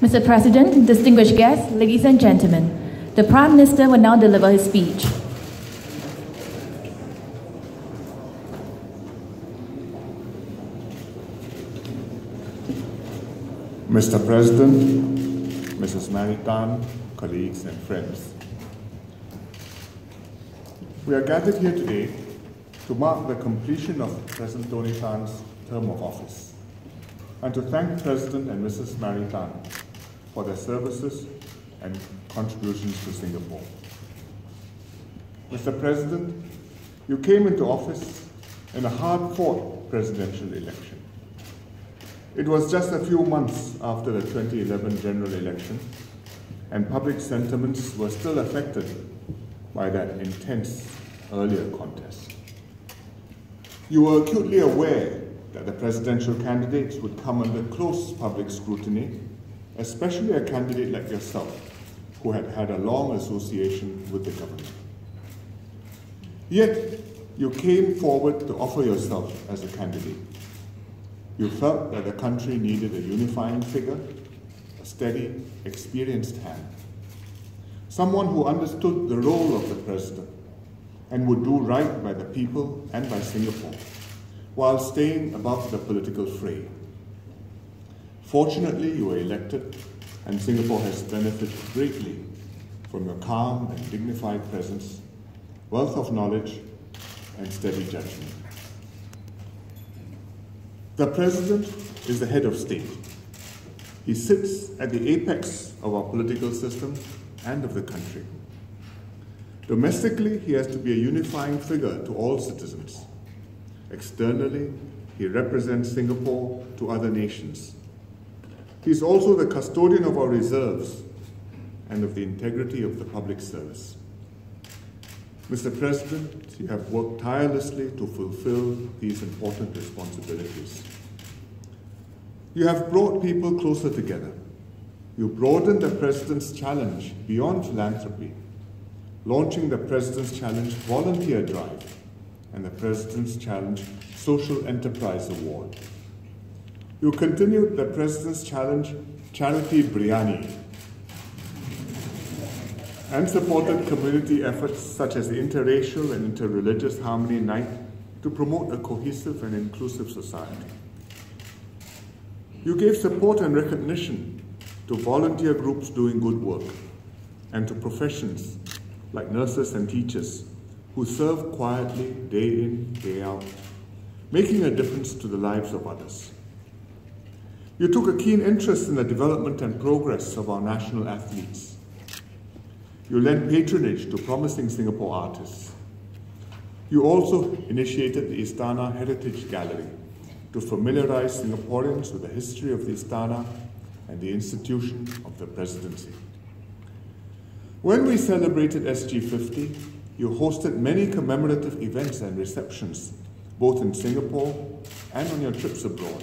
Mr. President, distinguished guests, ladies and gentlemen, the Prime Minister will now deliver his speech. Mr. President, Mrs. Mary Tan, colleagues and friends, we are gathered here today to mark the completion of President Tony Tan's term of office and to thank President and Mrs. Mary Tan for their services and contributions to Singapore. Mr. President, you came into office in a hard-fought presidential election. It was just a few months after the 2011 general election, and public sentiments were still affected by that intense earlier contest. You were acutely aware that the presidential candidates would come under close public scrutiny, especially a candidate like yourself, who had had a long association with the government. Yet, you came forward to offer yourself as a candidate. You felt that the country needed a unifying figure, a steady, experienced hand, someone who understood the role of the president and would do right by the people and by Singapore, while staying above the political fray. Fortunately, you were elected, and Singapore has benefited greatly from your calm and dignified presence, wealth of knowledge, and steady judgment. The President is the head of state. He sits at the apex of our political system and of the country. Domestically, he has to be a unifying figure to all citizens. Externally, he represents Singapore to other nations. He is also the custodian of our reserves and of the integrity of the public service. Mr. President, you have worked tirelessly to fulfill these important responsibilities. You have brought people closer together. You broadened the President's challenge beyond philanthropy, launching the President's Challenge Volunteer Drive and the President's Challenge Social Enterprise Award. You continued the President's Challenge Charity Biryani and supported community efforts such as the Interracial and Interreligious Harmony Night to promote a cohesive and inclusive society. You gave support and recognition to volunteer groups doing good work and to professions like nurses and teachers who serve quietly day in, day out, making a difference to the lives of others. You took a keen interest in the development and progress of our national athletes. You lent patronage to promising Singapore artists. You also initiated the Istana Heritage Gallery to familiarize Singaporeans with the history of the Istana and the institution of the presidency. When we celebrated SG50, you hosted many commemorative events and receptions, both in Singapore and on your trips abroad.